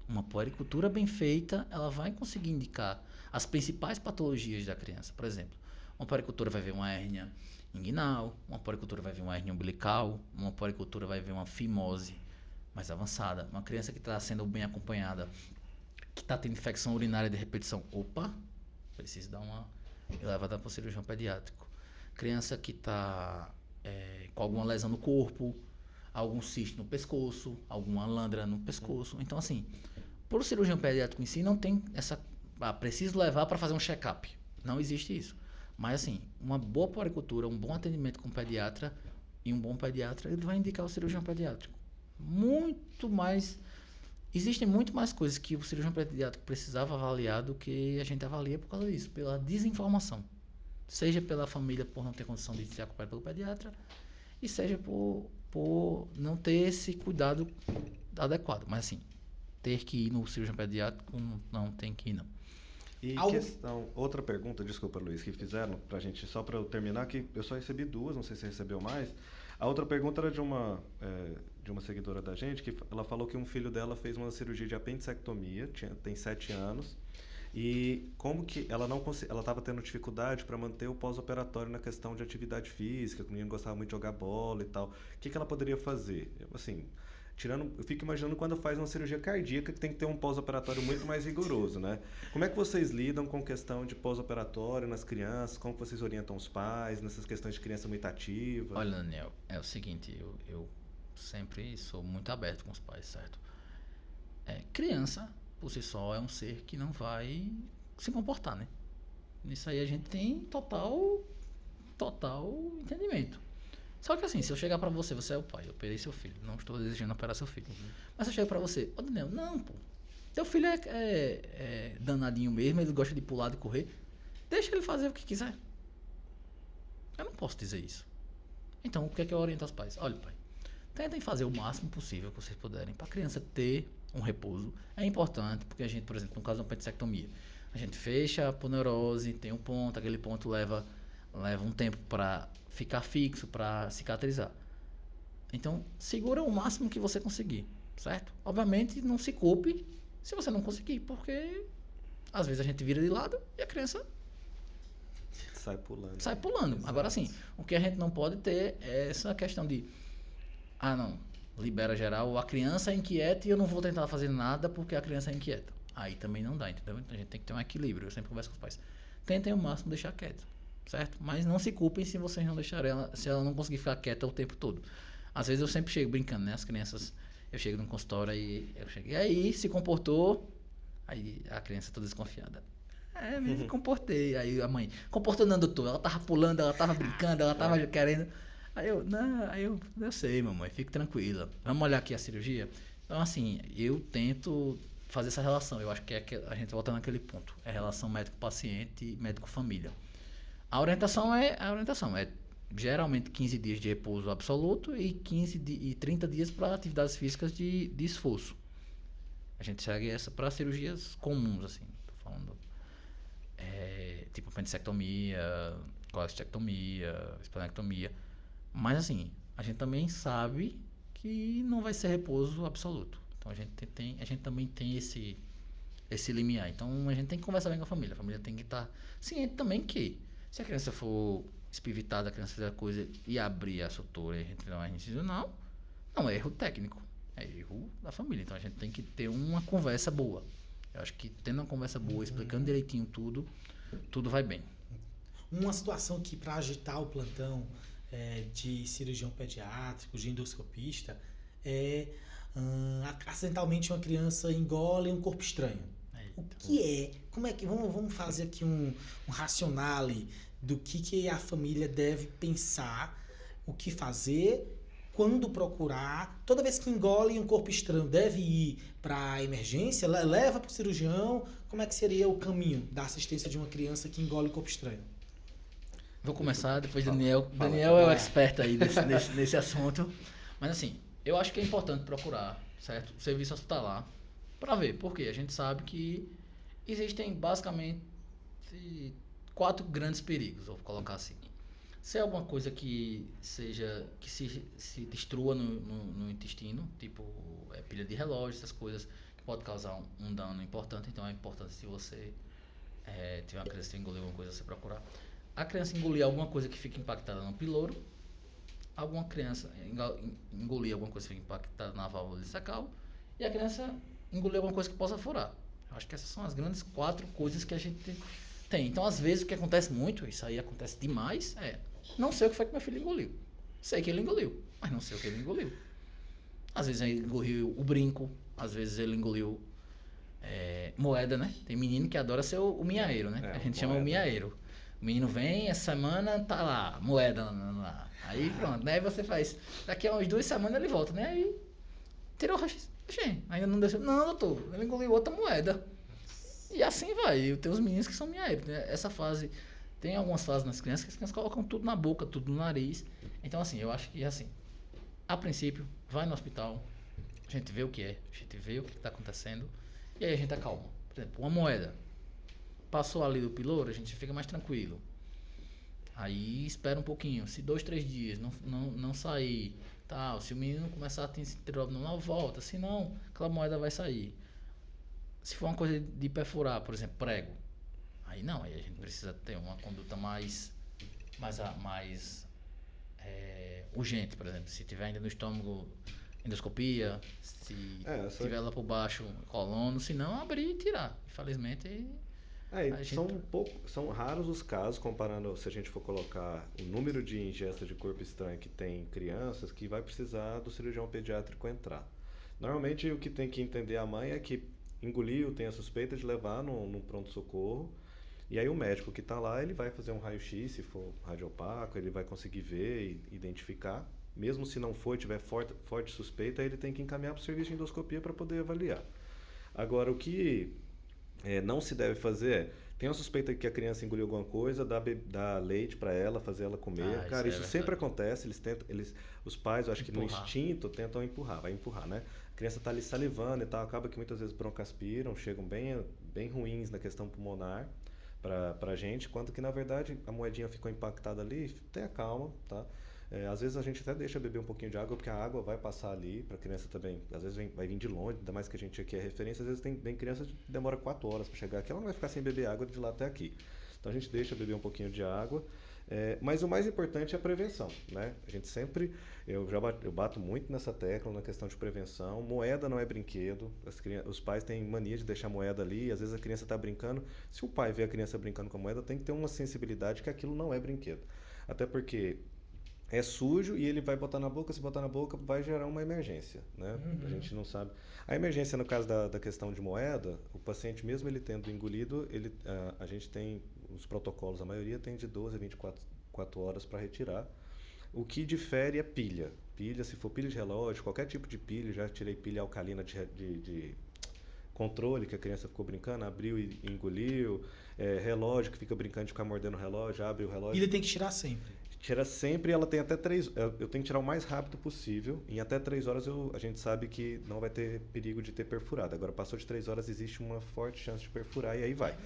C: Uma puericultura bem feita, ela vai conseguir indicar as principais patologias da criança. Por exemplo, uma puericultura vai ver uma hérnia inguinal, uma puericultura vai ver uma hérnia umbilical, uma puericultura vai ver uma fimose mais avançada. Uma criança que está sendo bem acompanhada, que está tendo infecção urinária de repetição, precisa dar uma levada para o cirurgião pediátrico. Criança que está com alguma lesão no corpo, algum cisto no pescoço, alguma lândra no pescoço. Então, assim, por o cirurgião pediátrico em si não tem essa... preciso levar para fazer um check-up. Não existe isso. Mas, assim, uma boa puericultura, um bom atendimento com o pediatra e um bom pediatra, ele vai indicar o cirurgião pediátrico. Existem muito mais coisas que o cirurgião pediátrico precisava avaliar do que a gente avalia por causa disso, pela desinformação. Seja pela família por não ter condição de ser acompanhado pelo pediatra, e seja por não ter esse cuidado adequado. Mas assim, ter que ir no cirurgião pediátrico não tem que ir, não.
B: E outra pergunta, desculpa, Luiz, que fizeram pra gente, só para eu terminar, que eu só recebi 2, não sei se você recebeu mais. A outra pergunta era de uma seguidora da gente, que ela falou que um filho dela fez uma cirurgia de apendicectomia, tem 7 anos, e como que ela estava tendo dificuldade para manter o pós-operatório na questão de atividade física, que o menino gostava muito de jogar bola e tal. O que ela poderia fazer? Assim, eu fico imaginando quando faz uma cirurgia cardíaca que tem que ter um pós-operatório muito mais rigoroso, né? Como é que vocês lidam com questão de pós-operatório nas crianças? Como que vocês orientam os pais nessas questões de criança muito ativa?
C: Olha, Daniel, é o seguinte, eu sempre sou muito aberto com os pais, certo? Criança, por si só, é um ser que não vai se comportar, né? Nisso aí a gente tem total entendimento. Só que assim, se eu chegar pra você é o pai, eu operei seu filho, não estou desejando operar seu filho. Mas se eu chegar pra você, Daniel, não, pô, teu filho é danadinho mesmo, ele gosta de pular, de correr, deixa ele fazer o que quiser. Eu não posso dizer isso. Então, o que é que eu oriento aos pais? Olha, pai, tentem fazer o máximo possível que vocês puderem pra criança ter um repouso. É importante, porque a gente, por exemplo, no caso de uma apendicectomia, a gente fecha a poneurose, tem um ponto, aquele ponto leva um tempo para ficar fixo, para cicatrizar. Então, segura o máximo que você conseguir, certo? Obviamente, não se culpe se você não conseguir, porque às vezes a gente vira de lado e a criança
B: sai pulando.
C: Exato. Agora sim, o que a gente não pode ter é essa questão de não, libera geral, a criança é inquieta e eu não vou tentar fazer nada porque a criança é inquieta. Aí também não dá, entendeu? Então a gente tem que ter um equilíbrio. Eu sempre converso com os pais. Tentem o máximo deixar quieto, certo? Mas não se culpem se vocês não deixarem se ela não conseguir ficar quieta o tempo todo. Às vezes eu sempre chego brincando, né? As crianças, eu chego num consultório e e aí se comportou, aí a criança toda desconfiada. Me comportei. Aí a mãe, comportou não, doutor. Ela tava pulando, ela tava brincando, ela tava querendo. Eu sei, mamãe, fique tranquila. Vamos olhar aqui a cirurgia? Então, assim, eu tento fazer essa relação. Eu acho que a gente volta naquele ponto. É relação médico-paciente e médico-família. A orientação é geralmente 15 dias de repouso absoluto e 30 dias para atividades físicas de esforço. A gente segue essa para cirurgias comuns, assim. Tô falando tipo apendicectomia, colestectomia, esplenectomia. Mas assim, a gente também sabe que não vai ser repouso absoluto. Então a gente também tem esse limiar. Então a gente tem que conversar bem com a família. A família tem que estar ciente também que se a criança for espivitada, a criança fizer a coisa e abrir a sutura e a gente não diz não é erro técnico, é erro da família. Então a gente tem que ter uma conversa boa. Eu acho que tendo uma conversa boa, explicando direitinho tudo vai bem.
A: Uma situação que para agitar o plantão de cirurgião pediátrico, de endoscopista, acidentalmente uma criança engole um corpo estranho. O que como é que vamos fazer aqui um racionale do que a família deve pensar, o que fazer, quando procurar. Toda vez que engole um corpo estranho, deve ir para a emergência, leva para o cirurgião. Como é que seria o caminho da assistência de uma criança que engole um corpo estranho?
C: Vou começar, depois Daniel. Daniel é o expert aí nesse assunto. Mas assim, eu acho que é importante procurar, certo? O serviço hospitalar para ver, porque a gente sabe que existem basicamente 4 grandes perigos, vou colocar assim. Se é alguma coisa que se destrua no intestino, tipo pilha de relógio, essas coisas, que pode causar um dano importante, então é importante se você tiver uma criança que engoliu alguma coisa, você procurar. A criança engolir alguma coisa que fica impactada no piloro, alguma criança engolir alguma coisa que fica impactada na válvula lissacal, e a criança engolir alguma coisa que possa furar. Eu acho que essas são as grandes 4 coisas que a gente tem. Então, às vezes, o que acontece muito, isso aí acontece demais, não sei o que foi que meu filho engoliu. Sei que ele engoliu, mas não sei o que ele engoliu. Às vezes ele engoliu o brinco, às vezes ele engoliu moeda, né? Tem menino que adora ser o minhaeiro, né? A gente chama o minhaeiro. O menino vem, essa semana tá lá, moeda lá. Aí pronto, né? Aí você faz, daqui a umas 2 semanas ele volta, né? Aí tirou o rachixe. Ainda não deixou. Não, doutor, ele engoliu outra moeda. E assim vai. Eu tenho os meninos que são minha época, né? Essa fase Tem algumas fases nas crianças que as crianças colocam tudo na boca, tudo no nariz. Então, assim, eu acho que, assim, a princípio, vai no hospital, a gente vê o que é, a gente vê o que está acontecendo, e aí a gente acalma. Por exemplo, uma moeda. Passou ali do pilouro, a gente fica mais tranquilo. Aí espera um pouquinho. Se 2, 3 dias não sair, tal, se o menino começar a ter não volta. Se não, aquela moeda vai sair. Se for uma coisa de perfurar, por exemplo, prego, aí não, aí a gente precisa ter uma conduta mais urgente, por exemplo. Se tiver ainda no estômago, endoscopia, se tiver lá por baixo, colono, se não, abrir e tirar. Infelizmente,
B: são raros os casos, comparando, se a gente for colocar o número de ingestas de corpo estranho que tem em crianças, que vai precisar do cirurgião pediátrico entrar. Normalmente, o que tem que entender a mãe é que engoliu, tem a suspeita de levar no pronto-socorro, e aí o médico que está lá, ele vai fazer um raio-x, se for radiopaco, ele vai conseguir ver e identificar. Mesmo se não for, tiver forte suspeita, ele tem que encaminhar para o serviço de endoscopia para poder avaliar. Agora, o que não se deve fazer é, tem uma suspeita que a criança engoliu alguma coisa, dá leite para ela, fazer ela comer. Cara, isso sempre acontece, os pais, eu acho que no instinto, tentam vai empurrar, né? A criança está ali salivando e tal, acaba que muitas vezes broncoaspiram, chegam bem ruins na questão pulmonar pra gente, quanto que na verdade a moedinha ficou impactada ali, tenha calma, tá? Às vezes a gente até deixa beber um pouquinho de água, porque a água vai passar ali, para a criança também, às vezes vai vir de longe, ainda mais que a gente aqui é referência, às vezes tem criança que demora 4 horas para chegar aqui, ela não vai ficar sem beber água de lá até aqui. Então a gente deixa beber um pouquinho de água, mas o mais importante é a prevenção, né? A gente sempre, eu bato muito nessa tecla na questão de prevenção. Moeda não é brinquedo, os pais têm mania de deixar moeda ali, às vezes a criança está brincando. Se o pai vê a criança brincando com a moeda, tem que ter uma sensibilidade que aquilo não é brinquedo. Até porque é sujo e ele vai botar na boca, se botar na boca vai gerar uma emergência, né? A gente não sabe. A emergência, no caso da questão de moeda, o paciente mesmo ele tendo engolido, a gente tem os protocolos, a maioria tem de 12 a 24 horas para retirar. O que difere é pilha. Pilha, se for pilha de relógio, qualquer tipo de pilha, já tirei pilha alcalina de controle, que a criança ficou brincando, abriu e engoliu, relógio que fica brincando de ficar mordendo o relógio, abre o relógio.
A: E ele tem que tirar sempre.
B: Tira sempre, ela tem até 3. Eu tenho que tirar o mais rápido possível. Em até 3 horas a gente sabe que não vai ter perigo de ter perfurado. Agora, passou de 3 horas, existe uma forte chance de perfurar e aí vai.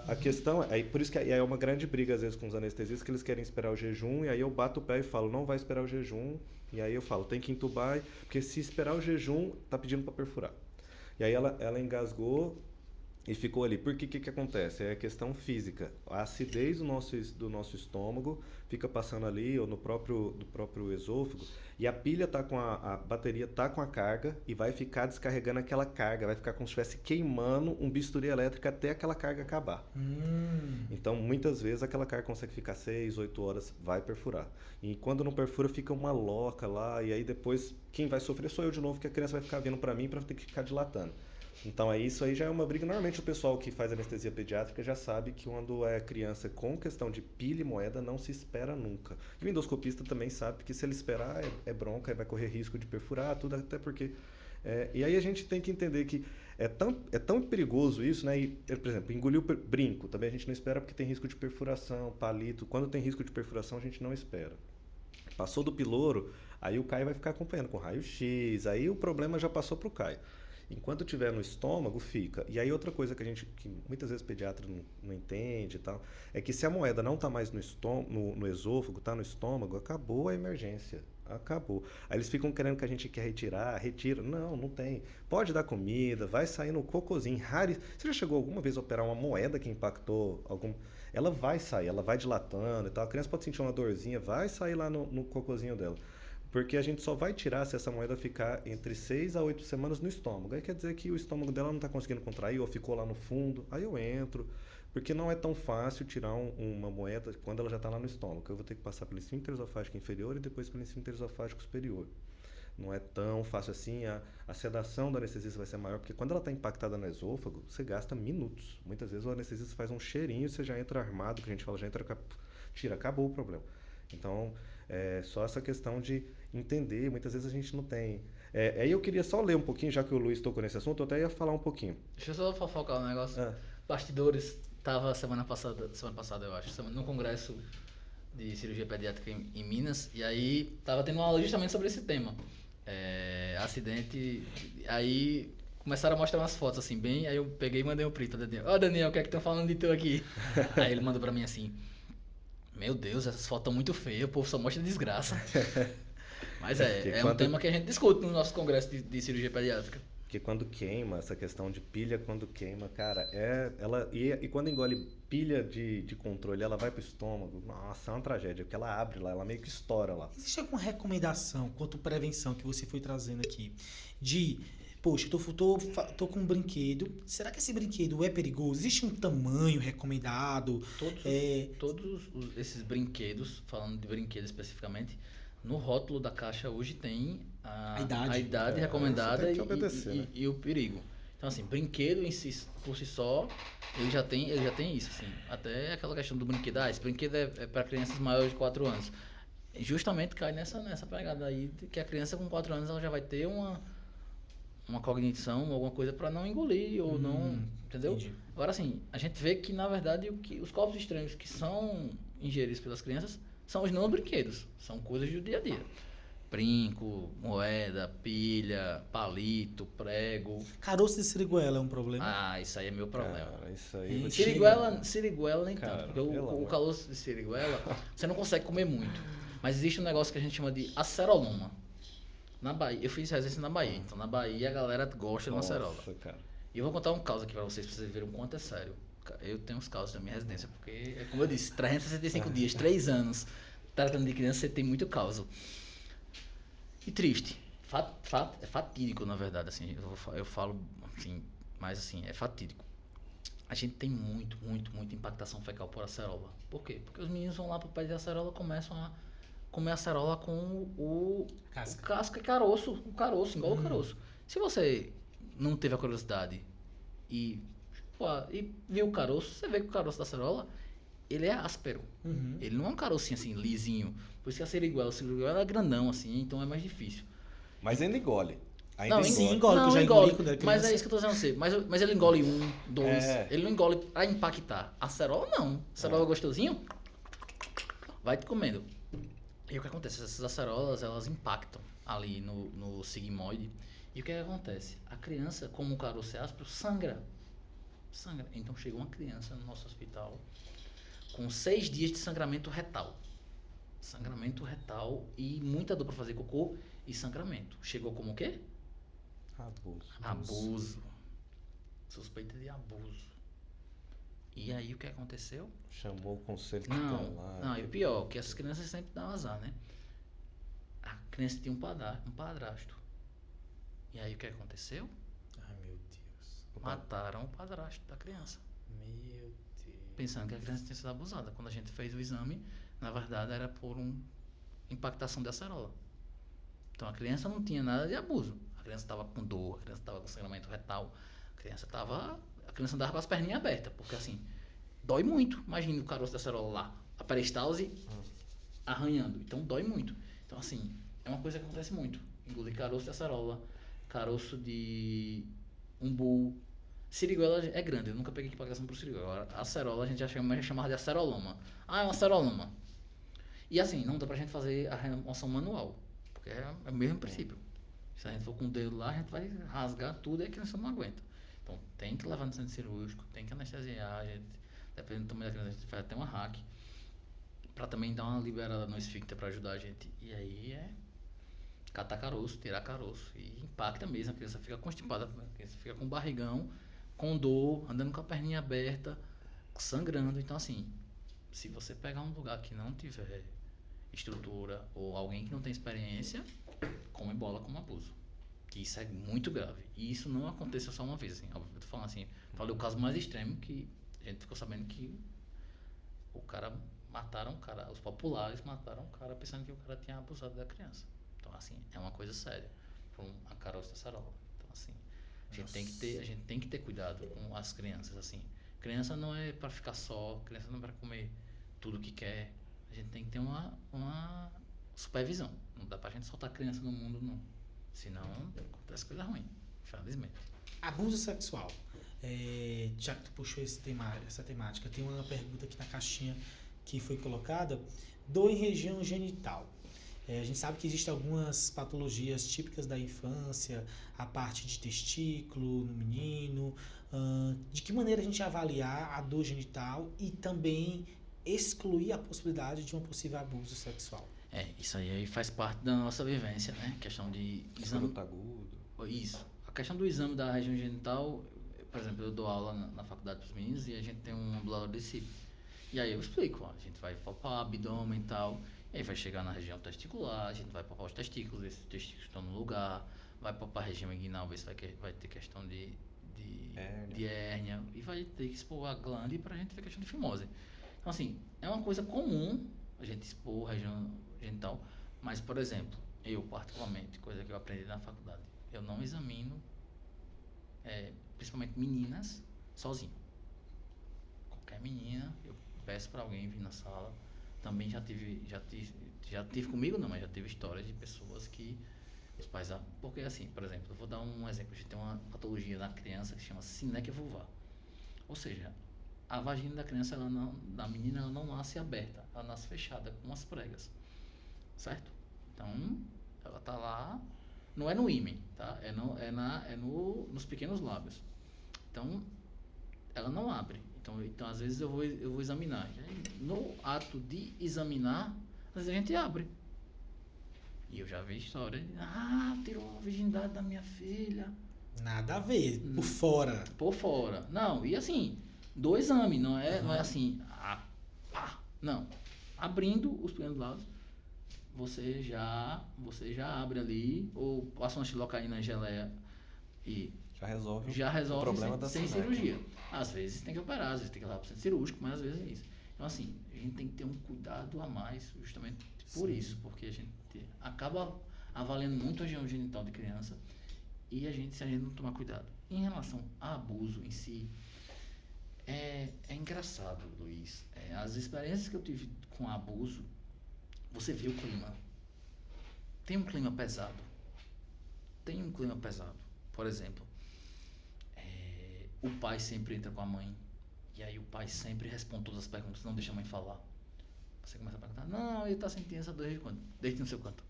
B: A questão é, por isso que é uma grande briga às vezes com os anestesistas, que eles querem esperar o jejum, e aí eu bato o pé e falo, não vai esperar o jejum, e aí eu falo, tem que entubar, porque se esperar o jejum, tá pedindo para perfurar. E aí ela engasgou e ficou ali. Por que acontece? É a questão física. A acidez do nosso estômago fica passando ali, ou do próprio esôfago, e a pilha tá com a bateria tá com a carga e vai ficar descarregando aquela carga, vai ficar como se estivesse queimando um bisturi elétrico até aquela carga acabar. Então, muitas vezes, aquela carga consegue ficar 6, 8 horas, vai perfurar. E quando não perfura, fica uma loca lá, e aí depois, quem vai sofrer sou eu de novo, que a criança vai ficar vindo para mim para ter que ficar dilatando. Então, isso aí já é uma briga. Normalmente, o pessoal que faz anestesia pediátrica já sabe que quando é criança com questão de pilha e moeda, não se espera nunca. E o endoscopista também sabe que se ele esperar, é bronca, vai correr risco de perfurar, tudo, até porque... e aí a gente tem que entender que é tão perigoso isso, né? E, por exemplo, engoliu brinco, também a gente não espera porque tem risco de perfuração, palito. Quando tem risco de perfuração, a gente não espera. Passou do pilouro, aí o Caio vai ficar acompanhando com raio-x, aí o problema já passou para o Caio. Enquanto tiver no estômago, fica. E aí outra coisa que muitas vezes o pediatra não entende e tal, é que se a moeda não está mais no esôfago, está no estômago, acabou a emergência. Acabou. Aí eles ficam querendo que a gente quer retirar, retira. Não tem. Pode dar comida, vai sair no cocôzinho. Você já chegou alguma vez a operar uma moeda que impactou algum... Ela vai sair, ela vai dilatando e tal. A criança pode sentir uma dorzinha, vai sair lá no cocôzinho dela. Porque a gente só vai tirar se essa moeda ficar entre 6 a 8 semanas no estômago. Aí quer dizer que o estômago dela não está conseguindo contrair ou ficou lá no fundo. Aí eu entro. Porque não é tão fácil tirar uma moeda quando ela já está lá no estômago. Eu vou ter que passar pelo esfíncter esofágico inferior e depois pelo esfíncter esofágico superior. Não é tão fácil assim. A sedação do anestesista vai ser maior, porque quando ela está impactada no esôfago, você gasta minutos. Muitas vezes o anestesista faz um cheirinho e você já entra armado, que a gente fala, já entra... Tira, acabou o problema. Então, só essa questão de entender, muitas vezes a gente não tem. Aí eu queria só ler um pouinho, já que o Luiz tocou nesse assunto, eu até ia falar um pouquinho.
C: Deixa eu só fofocar um negócio. Bastidores. tava semana passada eu acho, no congresso de cirurgia pediátrica em Minas, e aí tava tendo uma aula justamente sobre esse tema. Acidente, aí começaram a mostrar umas fotos assim, bem, aí eu peguei e mandei um print pra Daniel. Ó, Daniel, o que é que estão falando de tu aqui? Aí ele mandou pra mim assim, meu Deus, essas fotos estão muito feias, o povo só mostra desgraça. Mas um tema que a gente discute no nosso congresso de cirurgia pediátrica.
B: Porque quando queima, essa questão de pilha quando queima, cara, e quando engole pilha de controle, ela vai pro estômago, nossa, é uma tragédia, porque ela abre lá, ela meio que estoura lá.
A: Existe alguma recomendação quanto prevenção que você foi trazendo aqui? Poxa, tô com um brinquedo, será que esse brinquedo é perigoso? Existe um tamanho recomendado?
C: Todos esses brinquedos, falando de brinquedos especificamente, no rótulo da caixa hoje tem a idade recomendada
B: tem que obedecer, né?
C: e o perigo. Então, assim, brinquedo em si, por si só, ele já tem isso, assim. Até aquela questão do brinquedo, esse brinquedo é para crianças maiores de 4 anos. Justamente cai nessa pegada aí, de que a criança com 4 anos ela já vai ter uma cognição, alguma coisa para não engolir ou não, entendeu?
A: Entendi.
C: Agora, assim, a gente vê que, na verdade, os corpos estranhos que são ingeridos pelas crianças são os não brinquedos, são coisas do dia a dia. Brinco, moeda, pilha, palito, prego.
A: Caroço de siriguela é um problema?
C: Isso aí é meu problema.
B: Cara, isso aí...
C: Siriguela nem tanto, porque o caroço de siriguela, você não consegue comer muito. Mas existe um negócio que a gente chama de aceroloma. Na Bahia, eu fiz residência na Bahia, então na Bahia a galera gosta de uma acerola.
B: Cara.
C: E eu vou contar um caso aqui pra vocês verem o quanto é sério. Eu tenho uns casos na minha residência, porque, como eu disse, 365 dias, 3 anos, tratando de criança, você tem muito caso. E triste. É fatídico, na verdade, assim, eu falo, assim, mas assim, é fatídico. A gente tem muita impactação fecal por acerola. Por quê? Porque os meninos vão lá pro pé de acerola e começam a comer acerola com o casca e caroço, igual o caroço. Se você não teve a curiosidade e viu o caroço, você vê que o caroço da acerola, ele é áspero. Ele não é um carocinho assim, lisinho. Por isso que a siriguela é grandão, assim, então é mais difícil.
B: Mas ainda engole.
A: Engole, que eu já engoli quando era criança.
C: Mas é isso que eu tô dizendo a você. Mas ele engole 1, 2. Ele não engole pra impactar. A acerola não. A acerola gostosinho, vai te comendo. E o que acontece? Essas acerolas, elas impactam ali no sigmoide. E o que acontece? A criança, como o caroço é áspero, sangra. Então chega uma criança no nosso hospital com 6 dias de sangramento retal. Sangramento retal e muita dor para fazer cocô e sangramento. Chegou como o quê? Abuso. Suspeita de abuso. E aí o que aconteceu?
B: Chamou o conselho tutelar.
C: Não, e pior, que essas crianças sempre dão azar, né? A criança tinha um padrasto. E aí o que aconteceu?
A: Ai, meu Deus.
C: Mataram o padrasto da criança.
A: Meu Deus.
C: Pensando que a criança tinha sido abusada. Quando a gente fez o exame, na verdade era por impactação de acerola. Então a criança não tinha nada de abuso. A criança estava com dor, a criança estava com sangramento retal. A criança andava com as perninhas abertas, porque assim, dói muito. Imagina o caroço da acerola lá, a peristalse arranhando. Então dói muito. Então assim, é uma coisa que acontece muito. Engolir caroço de acerola, caroço de umbu. Siriguela é grande, eu nunca peguei impactação por siriguela. A acerola a gente já chamava de aceroloma. É uma aceroloma. E assim, não dá pra gente fazer a remoção manual, porque é o mesmo princípio. Se a gente for com o dedo lá, a gente vai rasgar tudo e a criança não aguenta. Então tem que levar no centro cirúrgico, tem que anestesiar, a gente, dependendo do tamanho da criança, a gente faz até uma hack, pra também dar uma liberada no esfíncter pra ajudar a gente. E aí é catar caroço, tirar caroço. E impacta mesmo, a criança fica constipada, a criança fica com barrigão, com dor, andando com a perninha aberta, sangrando. Então assim, se você pegar um lugar que não tiver estrutura ou alguém que não tem experiência, come bola como abuso. Que isso é muito grave. E isso não aconteceu só uma vez, assim. Eu tô falando assim, falei o caso mais extremo que a gente ficou sabendo que mataram o cara, os populares mataram o cara pensando que o cara tinha abusado da criança. Então assim, é uma coisa séria. Foi a caroço da acerola. Então assim, a gente tem que ter cuidado com as crianças, assim. Criança não é para ficar só, criança não é para comer tudo que quer. A gente tem que ter uma supervisão. Não dá pra gente soltar criança no mundo, não. Senão, acontece coisa ruim, infelizmente.
A: Abuso sexual. Já que tu puxou essa temática, tem uma pergunta aqui na caixinha que foi colocada: dor em região genital. A gente sabe que existem algumas patologias típicas da infância, a parte de testículo no menino. De que maneira a gente avaliar a dor genital e também excluir a possibilidade de um possível abuso sexual?
C: Isso aí faz parte da nossa vivência, né? Questão de exame.
B: Escroto agudo.
C: Isso. A questão do exame da região genital, por exemplo, eu dou aula na faculdade para os meninos e a gente tem um ambulatório de CIP. E aí eu explico, a gente vai palpar abdômen e tal, e aí vai chegar na região testicular, a gente vai palpar os testículos, ver se os testículos estão no lugar, vai palpar a região inguinal, ver se vai ter questão de hérnia, e vai ter que expor a glande para a gente ver questão de fimose. Então, assim, é uma coisa comum a gente expor a região genital, mas, por exemplo, eu particularmente, coisa que eu aprendi na faculdade, eu não examino, principalmente meninas, sozinho. Qualquer menina, eu peço para alguém vir na sala. Também já tive comigo não, mas já tive histórias de pessoas que os pais... Porque assim, por exemplo, eu vou dar um exemplo. A gente tem uma patologia na criança que se chama sinéquia vulvar. Ou seja, a vagina da criança, da menina, ela não nasce aberta, ela nasce fechada com umas pregas, certo? Então, ela tá lá, não é no ímen, tá? Nos pequenos lábios. Então, ela não abre. Então às vezes eu vou examinar. No ato de examinar, às vezes a gente abre. E eu já vi história de, tirou a virgindade da minha filha.
A: Nada a ver, por fora.
C: Por fora. Não, e assim, do exame, não é assim, não. Abrindo os pequenos lados, você já abre ali, ou passa uma xilocaína em geleia e
B: já resolve o problema
C: sem cirurgia. Às vezes tem que operar, às vezes tem que levar para o centro cirúrgico, mas às vezes é isso. Então, assim, a gente tem que ter um cuidado a mais, justamente por isso, porque a gente acaba avaliando muito a região genital de criança e se a gente não tomar cuidado. Em relação a abuso em si, é engraçado, Luiz. As experiências que eu tive com abuso, você vê o clima. Tem um clima pesado. Por exemplo, o pai sempre entra com a mãe e aí o pai sempre responde todas as perguntas, não deixa a mãe falar. Você começa a perguntar, não, ele está sentindo essa dor desde quando? Desde no seu canto.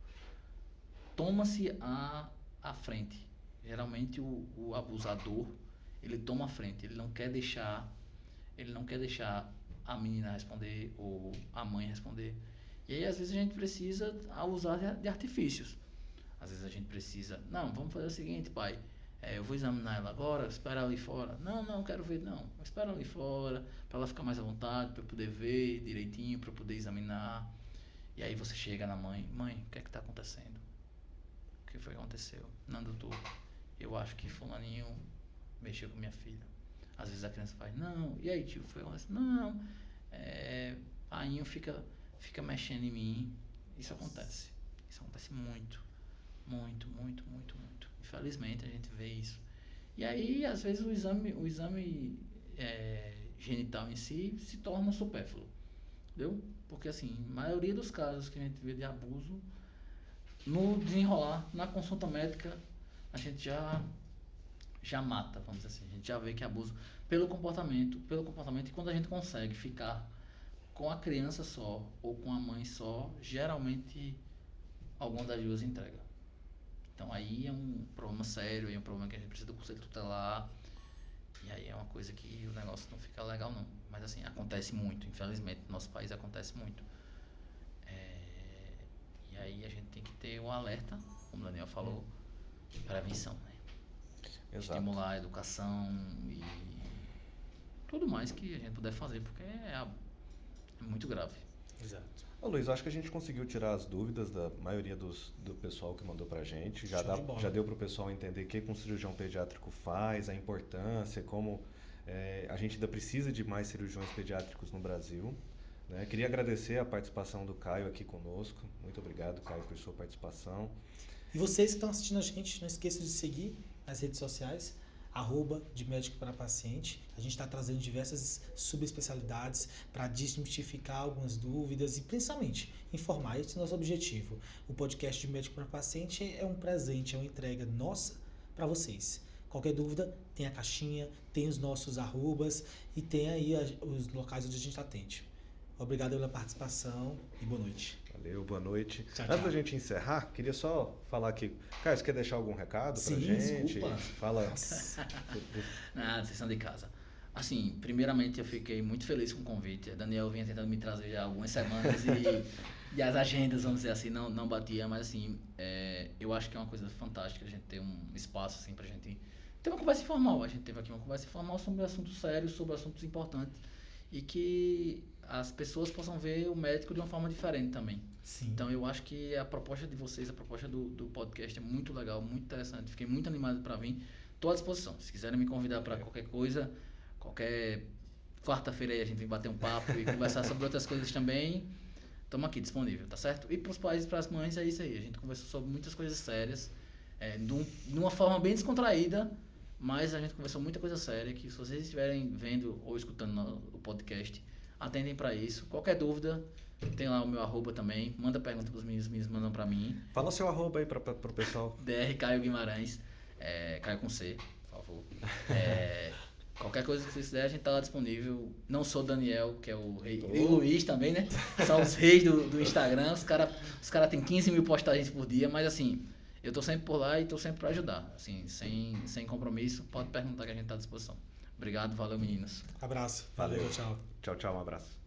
C: Toma-se a frente. Geralmente o abusador, ele toma a frente, ele não quer deixar a menina responder ou a mãe responder. E aí às vezes a gente precisa usar de artifícios. Às vezes a gente precisa, não, vamos fazer o seguinte, pai, eu vou examinar ela agora, espera ela ali fora. Não quero ver, não. Espera ela ali fora, para ela ficar mais à vontade, para eu poder ver direitinho, para eu poder examinar. E aí você chega na mãe, o que é que está acontecendo? O que foi que aconteceu? Não, doutor, eu acho que fulaninho mexeu com minha filha. Às vezes a criança faz, não, e aí tio, foi assim, não, painho fica mexendo em mim. Isso acontece muito. Infelizmente a gente vê isso. E aí, às vezes, o exame genital em si se torna supérfluo. Entendeu? Porque, assim, a maioria dos casos que a gente vê de abuso, no desenrolar, na consulta médica, a gente já mata, vamos dizer assim. A gente já vê que é abuso pelo comportamento. E quando a gente consegue ficar com a criança só ou com a mãe só, geralmente alguma das duas entrega. Então aí é um problema sério, é um problema que a gente precisa do conselho tutelar, e aí é uma coisa que o negócio não fica legal não. Mas assim, acontece muito, infelizmente, no nosso país acontece muito. E aí a gente tem que ter um alerta, como o Daniel falou, de prevenção, né?
B: Exato.
C: Estimular a educação e tudo mais que a gente puder fazer, porque é muito grave.
A: Exato.
B: Ô, Luiz, acho que a gente conseguiu tirar as dúvidas da maioria do pessoal que mandou pra gente. Já deu pro pessoal entender o que um cirurgião pediátrico faz, a importância, como a gente ainda precisa de mais cirurgiões pediátricos no Brasil. Né? Queria agradecer a participação do Caio aqui conosco. Muito obrigado, Caio, por sua participação.
A: E vocês que estão assistindo a gente, não esqueçam de seguir nas redes sociais, @de médico para paciente. A gente está trazendo diversas subespecialidades para desmistificar algumas dúvidas e principalmente informar. Esse é o nosso objetivo. O podcast de médico para paciente é um presente, é uma entrega nossa para vocês. Qualquer dúvida, tem a caixinha, tem os nossos arrobas e tem aí os locais onde a gente atende. Obrigado pela participação e boa noite.
B: Valeu, boa noite.
A: Tchau,
B: Antes
A: tchau.
B: da gente encerrar, queria só falar aqui. Caio, você quer deixar algum recado pra
A: Sim,
B: gente?
A: desculpa.
B: Fala.
C: Nada, vocês são de casa. Assim, primeiramente eu fiquei muito feliz com o convite. A Daniel vinha tentando me trazer já há algumas semanas e as agendas, vamos dizer assim, não batia, mas assim, eu acho que é uma coisa fantástica a gente ter um espaço assim pra gente ter uma conversa informal. A gente teve aqui uma conversa informal sobre assuntos sérios, sobre assuntos importantes e que as pessoas possam ver o médico de uma forma diferente também.
A: Sim.
C: Então eu acho que a proposta de vocês, a proposta do podcast é muito legal, muito interessante. Fiquei muito animado para vir. Estou à disposição. Se quiserem me convidar para qualquer coisa, qualquer quarta-feira aí a gente vem bater um papo e conversar sobre outras coisas também, estamos aqui disponível, tá certo? E para os pais e para as mães é isso aí. A gente conversou sobre muitas coisas sérias, de uma forma bem descontraída, mas a gente conversou muita coisa séria que se vocês estiverem vendo ou escutando o podcast, atentem para isso. Qualquer dúvida, tem lá o meu arroba também. Manda pergunta que os meninos mandam para mim.
B: Fala seu arroba aí pro pessoal.
C: DR Caio Guimarães. Caio com C, por favor. Qualquer coisa que vocês quiserem, a gente tá lá disponível. Não sou Daniel, que é o rei. E Luiz também, né? São os reis do Instagram. Os cara têm 15 mil postagens por dia, mas assim, eu tô sempre por lá e tô sempre para ajudar. Assim, sem compromisso, pode perguntar que a gente tá à disposição. Obrigado, valeu meninos.
A: Abraço. Valeu, tchau.
B: Tchau, tchau, um abraço.